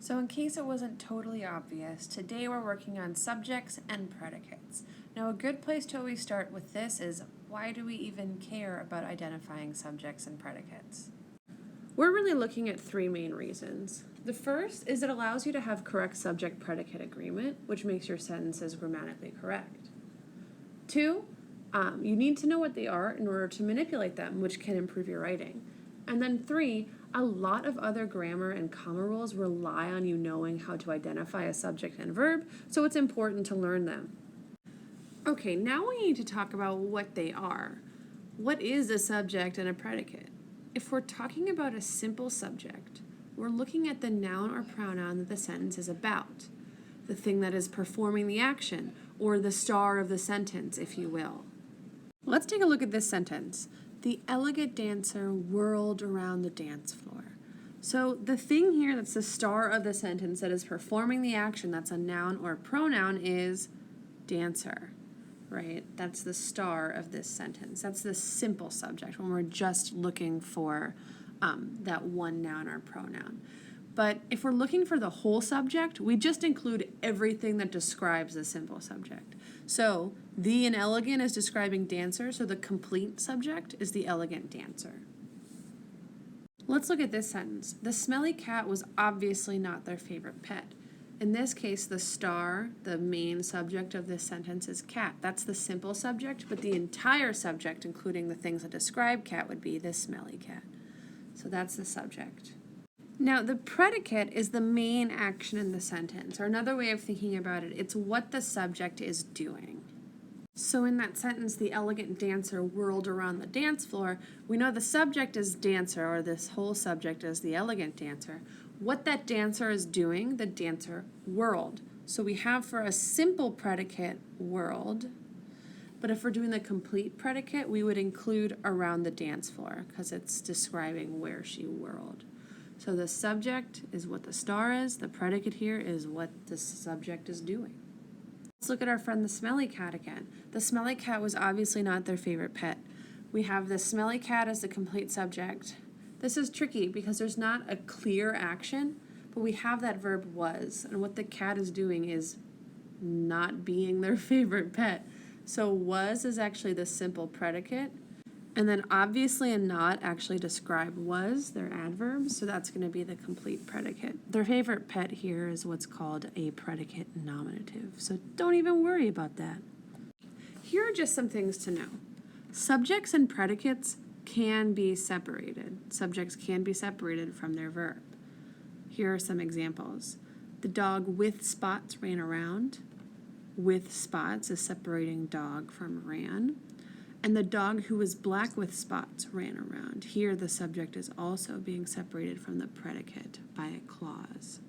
So in case it wasn't totally obvious, today we're working on subjects and predicates. Now a good place to always start with this is, why do we even care about identifying subjects and predicates? We're really looking at three main reasons. The first is it allows you to have correct subject-predicate agreement, which makes your sentences grammatically correct. Two, you need to know what they are in order to manipulate them, which can improve your writing. And then three, a lot of other grammar and comma rules rely on you knowing how to identify a subject and verb, so it's important to learn them. Okay, now we need to talk about what they are. What is a subject and a predicate? If we're talking about a simple subject, we're looking at the noun or pronoun that the sentence is about, the thing that is performing the action, or the star of the sentence, if you will. Let's take a look at this sentence. The elegant dancer whirled around the dance floor. So the thing here that's the star of the sentence that is performing the action, that's a noun or pronoun, is dancer, right? That's the star of this sentence. That's the simple subject when we're just looking for that one noun or pronoun. But if we're looking for the whole subject, we just include everything that describes the simple subject. So the and elegant is describing dancer, so the complete subject is the elegant dancer. Let's look at this sentence. The smelly cat was obviously not their favorite pet. In this case, the star, the main subject of this sentence, is cat. That's the simple subject, but the entire subject, including the things that describe cat, would be the smelly cat. So that's the subject. Now, the predicate is the main action in the sentence, or another way of thinking about it, it's what the subject is doing. So in that sentence, the elegant dancer whirled around the dance floor, we know the subject is dancer, or this whole subject is the elegant dancer. What that dancer is doing, the dancer whirled. So we have for a simple predicate, whirled, but if we're doing the complete predicate, we would include around the dance floor, because it's describing where she whirled. So the subject is what the star is, the predicate here is what the subject is doing. Let's look at our friend the smelly cat again. The smelly cat was obviously not their favorite pet. We have the smelly cat as the complete subject. This is tricky because there's not a clear action, but we have that verb was, and what the cat is doing is not being their favorite pet. So was is actually the simple predicate. And then obviously and not actually describe was, they're adverbs, so that's going to be the complete predicate. Their favorite pet here is what's called a predicate nominative, so don't even worry about that. Here are just some things to know. Subjects and predicates can be separated. Subjects can be separated from their verb. Here are some examples. The dog with spots ran around. With spots is separating dog from ran. And the dog who was black with spots ran around. Here the subject is also being separated from the predicate by a clause.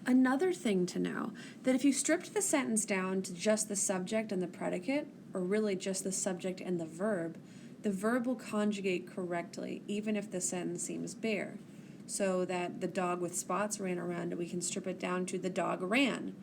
Another thing to know, that if you stripped the sentence down to just the subject and the predicate, or really just the subject and the verb will conjugate correctly even if the sentence seems bare. So that the dog with spots ran around, we can strip it down to the dog ran.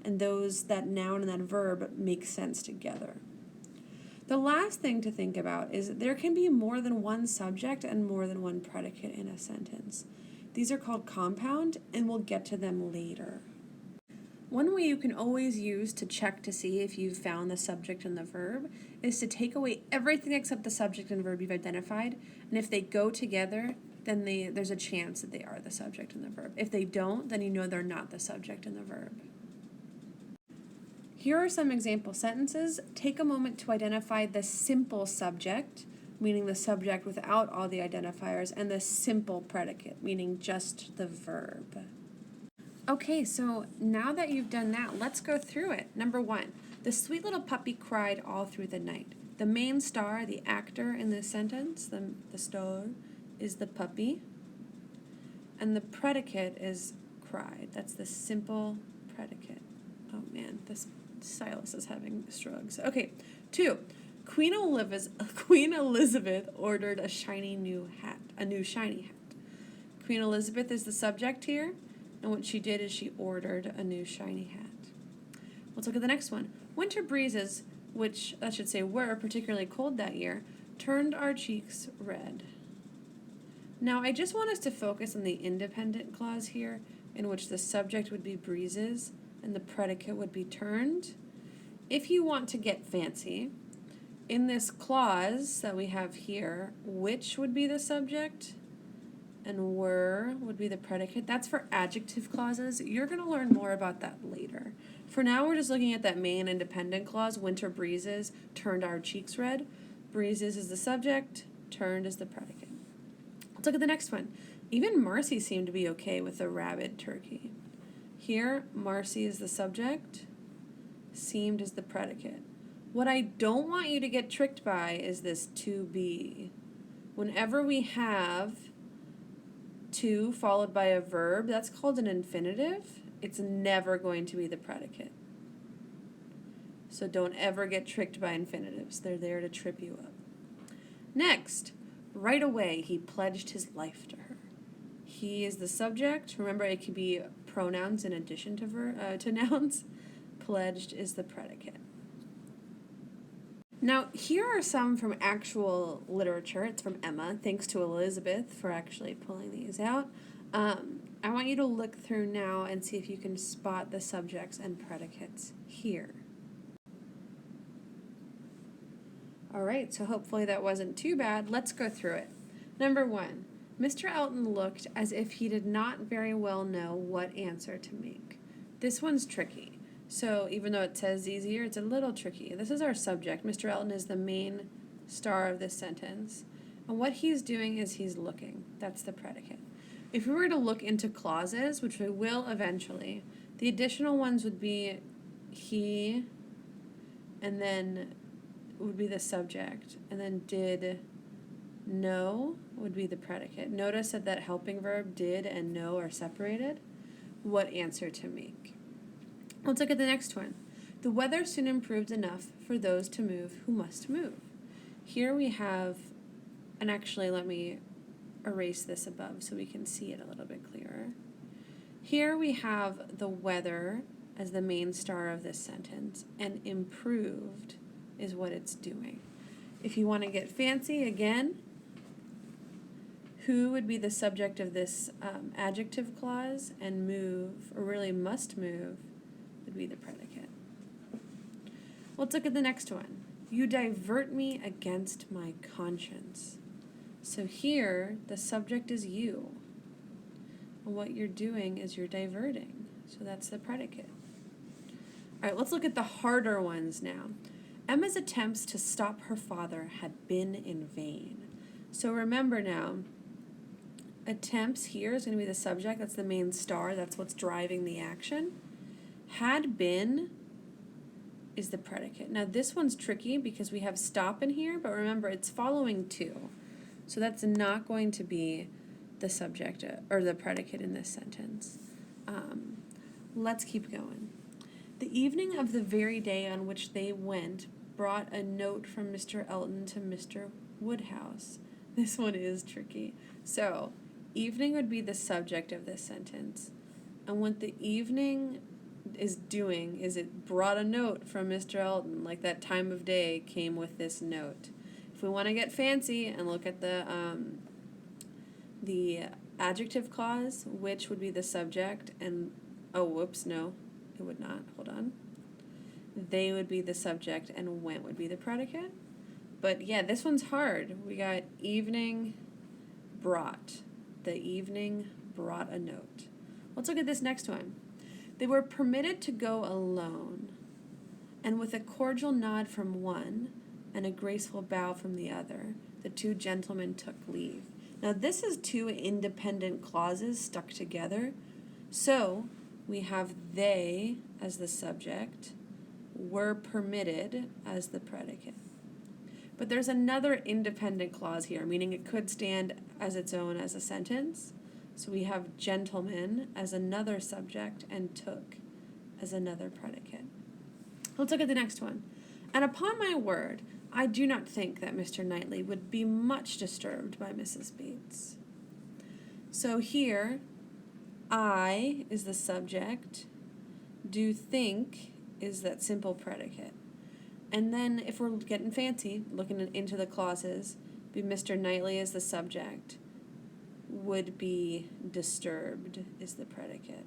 And that noun and that verb make sense together. The last thing to think about is that there can be more than one subject and more than one predicate in a sentence. These are called compound, and we'll get to them later. One way you can always use to check to see if you've found the subject and the verb is to take away everything except the subject and verb you've identified, and if they go together, then there's a chance that they are the subject and the verb. If they don't, then you know they're not the subject and the verb. Here are some example sentences. Take a moment to identify the simple subject, meaning the subject without all the identifiers, and the simple predicate, meaning just the verb. Okay, so now that you've done that, let's go through it. Number one, the sweet little puppy cried all through the night. The main star, the actor in this sentence, the star, is the puppy, and the predicate is cried. That's the simple predicate. Oh man, this stylus is having struggles. Okay, 2. Queen Elizabeth ordered a new shiny hat. Queen Elizabeth is the subject here, and what she did is she ordered a new shiny hat. Let's look at the next one. Winter breezes, which I should say were particularly cold that year, turned our cheeks red. Now, I just want us to focus on the independent clause here, in which the subject would be breezes and the predicate would be turned. If you want to get fancy, in this clause that we have here, which would be the subject and were would be the predicate. That's for adjective clauses. You're going to learn more about that later. For now, we're just looking at that main independent clause, winter breezes turned our cheeks red. Breezes is the subject, turned is the predicate. Let's look at the next one. Even Marcy seemed to be okay with the rabid turkey. Here, Marcy is the subject, seemed is the predicate. What I don't want you to get tricked by is this to be. Whenever we have to followed by a verb, that's called an infinitive. It's never going to be the predicate. So don't ever get tricked by infinitives. They're there to trip you up. Next, right away he pledged his life to her. He is the subject. Remember, it could be pronouns in addition to nouns. Pledged is the predicate. Now, here are some from actual literature. It's from Emma. Thanks to Elizabeth for actually pulling these out. I want you to look through now and see if you can spot the subjects and predicates here. All right, so hopefully that wasn't too bad. Let's go through it. Number 1, Mr. Elton looked as if he did not very well know what answer to make. This one's tricky. So even though it says easier, it's a little tricky. This is our subject. Mr. Elton is the main star of this sentence. And what he's doing is he's looking. That's the predicate. If we were to look into clauses, which we will eventually, the additional ones would be he, and then would be the subject, and then did know would be the predicate. Notice that helping verb did and know are separated. What answer to make? Let's look at the next one. The weather soon improved enough for those to move who must move. Here we have, and actually let me erase this above so we can see it a little bit clearer. Here we have the weather as the main star of this sentence, and improved is what it's doing. If you want to get fancy, again, who would be the subject of this adjective clause, and move, or really must move, would be the predicate. Let's look at the next one. You divert me against my conscience. So here, the subject is you. And what you're doing is you're diverting. So that's the predicate. All right, let's look at the harder ones now. Emma's attempts to stop her father had been in vain. So remember now, attempts here is going to be the subject. That's the main star. That's what's driving the action. Had been is the predicate. Now this one's tricky because we have stop in here, but remember it's following to. So that's not going to be the subject or the predicate in this sentence. Let's keep going. The evening of the very day on which they went brought a note from Mr. Elton to Mr. Woodhouse. This one is tricky. So, evening would be the subject of this sentence. And what the evening is doing is it brought a note from Mr. Elton, like that time of day came with this note. If we want to get fancy and look at the adjective clause, which would be the subject, and, oh, whoops, no, it would not, hold on. They would be the subject, and went would be the predicate. But yeah, this one's hard. We got evening brought. The evening brought a note. Let's look at this next one. They were permitted to go alone, and with a cordial nod from one and a graceful bow from the other, the two gentlemen took leave. Now this is two independent clauses stuck together. So we have they as the subject, were permitted as the predicate. But there's another independent clause here, meaning it could stand as its own as a sentence. So we have gentlemen as another subject and took as another predicate. Let's look at the next one. And upon my word, I do not think that Mr. Knightley would be much disturbed by Mrs. Bates. So here, I is the subject, do think is that simple predicate. And then if we're getting fancy, looking into the clauses, be Mr. Knightley as the subject, would be disturbed is the predicate.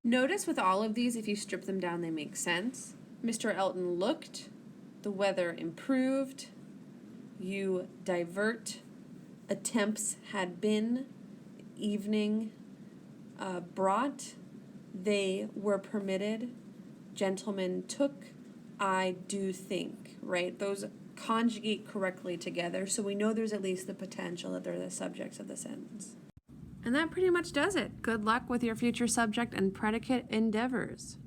Notice with all of these, if you strip them down, they make sense. Mr. Elton looked, the weather improved, you divert, attempts had been, evening brought, they were permitted, gentlemen took, I do think, right? Those conjugate correctly together, so we know there's at least the potential that they're the subjects of the sentence. And that pretty much does it. Good luck with your future subject and predicate endeavors.